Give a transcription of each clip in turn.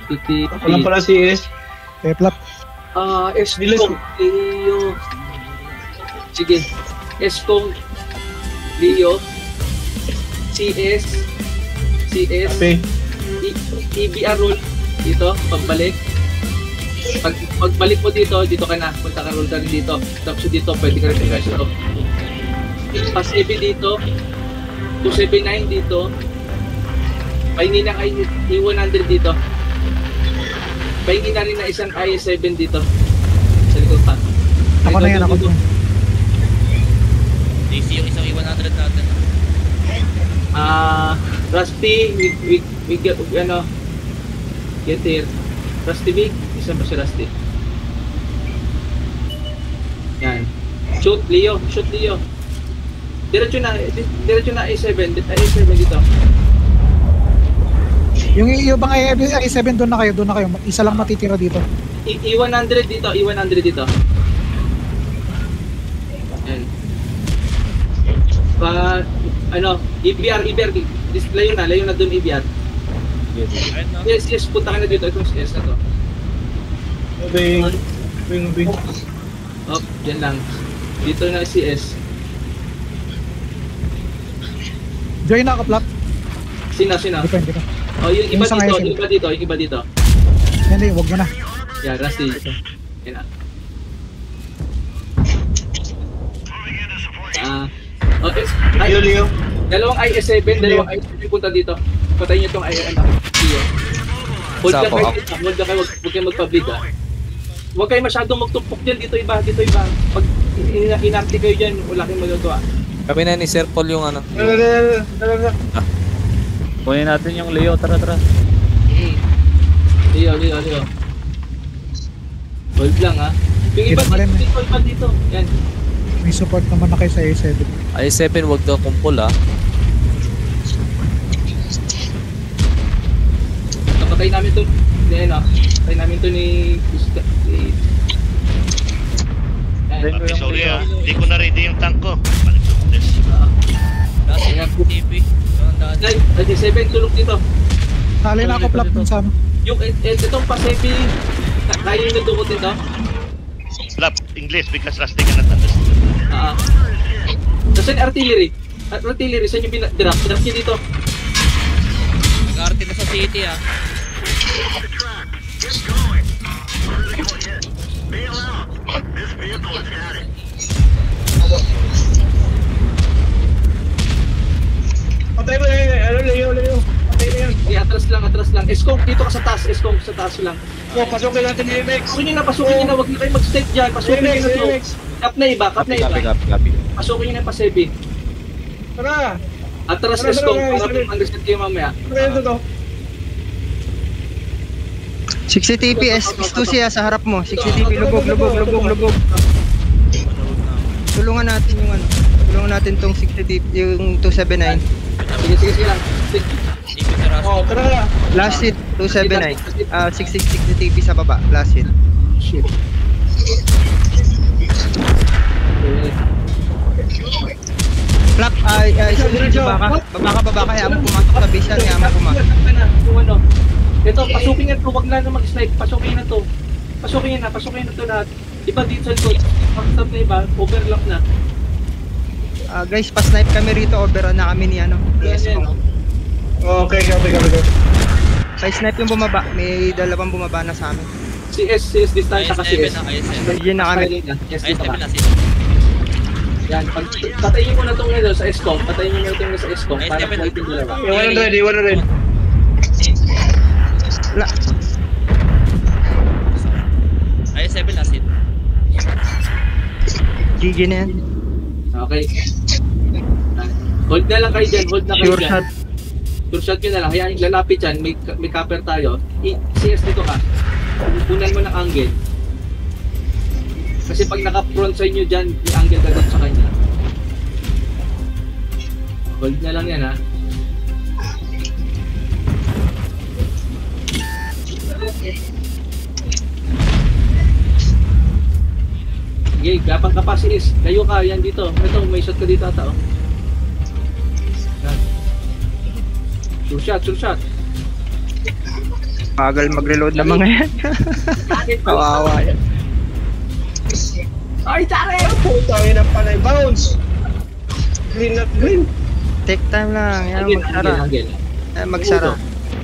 TTP. Walang pala CS. Peplap. Escom, Leo. Sige. Escom, Leo. CS. Okay. EBR roll. Dito, pagbalik. Pagbalik mo dito ka na. Punta ka roll ka rin dito. Tapos dito, pwede ka rin mag-pressure off. Pas EB dito. 279 dito. Pahingi ng I100 dito. Pahingi na rin na isang IS7 dito. Sa likod pa. Ako na yan, ako na. DC yung isang I100 natin. Rusty, we get, get here. Rusty big, isa ba si Rusty? Yan. Shoot Leo. Diretso na I7 dito. Yung bang i7 doon na kayo. Isa lang matitira dito. I100 dito. Yan. EBR. Layo na doon EBR. Yes, punta ka na dito. Itong CS na to. Bing. Oh, dyan lang. Dito na CS. Join na ka-plap. Sino? Depende ka. Oh, yung iba dito. Hindi, wag mo na. Yeah, Rusty. Yan na. Leo. Dalawang IS7 punta dito. Patayin nyo itong Leo. Hold lang kayo, huwag kayo magpa-bleed Huwag kayo masyadong magtumpok dyan, dito iba. Pag inarte kayo dyan, wala kayong magagawa. Kami na ni Sir Paul yung ano. Kunin natin yung Leo, tara. Leo. Hold lang Yung iba dito. Yan. May support naman na kayo sa A7. I7 wag daw kumpul Kapatay namin to. Patay namin to ni Sorry hindi ko na ready yung tank ko. Balik sa pulis. TP. Ay, 7 tulog dito. Tali na ako plap dun sa ano. Yung itong pasepi, kaya yung nadukot dito? Slap, English because Rusty cannot understand. Saan artillery? Artillery, saan yung drop? Drop nyo dito. Nag-arte na sa city Patay mo Leo. Patay na yan. Okay, atras lang. Escom, dito ka sa taas. Escom, sa taas lang. Pasukin natin yung MX. Pasukin nyo na. Huwag nyo kayo mag-step dyan. Pasukin nyo na to. Kap na iba. Copy. Pasukin nyo na pa 7. Tara. Atras Escom, para mag-understand kayo mamaya. Ano to? 60 TP, S2 siya sa harap mo. 60 TP, lubog. Tulungan natin yung Tulungan natin tong 60 TP, yung 279. Sige lang. Tara. Last hit, 279. 60 TP sa baba, last hit. Shit. Flap, baba ka, hayaan mo pumasok sa base yan, hayaan mo pumasok. Ito, pasukin yan to, wag na mag-snipe, pasukin na to lahat. Iba dito sa likod, pag-stop na iba, overlock na. Guys, pa-snipe kami rito, overrun na kami ni Escom. Okay. Pa-snipe yung bumaba, may dalawang bumaba na sa amin. CS distansya kasi CS. Diyan na kami. IS7 na sila. Yan, patayin mo na itong sa Escom, patayin mo na itong sa Escom para fighting dalawa. Iwan na rin. IS7 na sila. GG na yan. Okay. Hold na lang kayo dyan, Sure shot. Sure shot nyo na lang, hayaan yung lalapit dyan, may copper tayo. CS dito ka, punan mo ng angle. Kasi pag naka-front side nyo dyan, may angle ka doon sa kanya. Hold na lang yan Sige, gapang ka pa sis. Kayo ka, yan dito. Ito, may shot ka dito ata Sure shot. Bagal mag-reload ng mga yan. Kawawa yan. Ay, tari! Puta yun ang panay. Bounce! Green na green. Take time lang. Yan, magsara. Yan, magsara.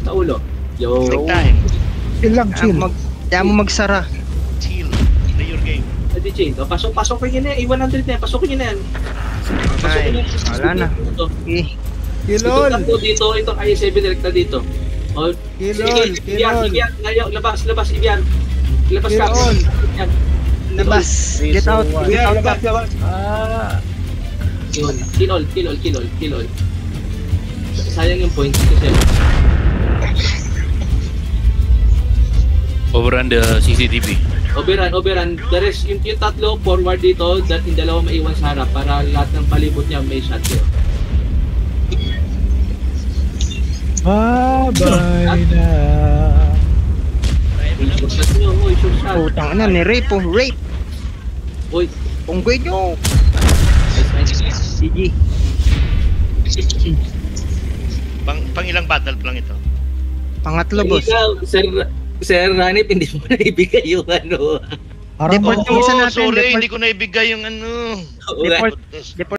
Sa ulo. Yo. Take time. Chill lang, chill. Yan mo magsara. Chill. Play your game. Adi chain. O, pasok ko yun eh. 100 na yan. Pasok yun na yan. Ay, wala na. Eh, Kilol! Dito, ito kaya 7 direct na dito. O, Kilol, Ibian, ngayon, labas, Ibian. Labas ka. Yan. labas. Get out. Get Yeah, out. labas. Yun. Kilol. Sayang yung points kasi. Overrun the CCTV. Overrun. The rest, yung tatlo forward dito, yung dalawa maiwan sa harap para lahat ng palibot niya may shot yun. Bye-bye na. Sure shot nyo, oy, sure shot. Putang ina, ni rape oh. Rape. Oy, Punggoy nyo. nice. GG. Pang ilang battle pa lang ito? Pangatlo, boss. Ikaw, Sir Ranip, hindi mo na ibigay yung ano. Parang Deport yung isa natin. Sorry, Deport. hindi ko naibigay yung ano. Deport. Goodness. Deport.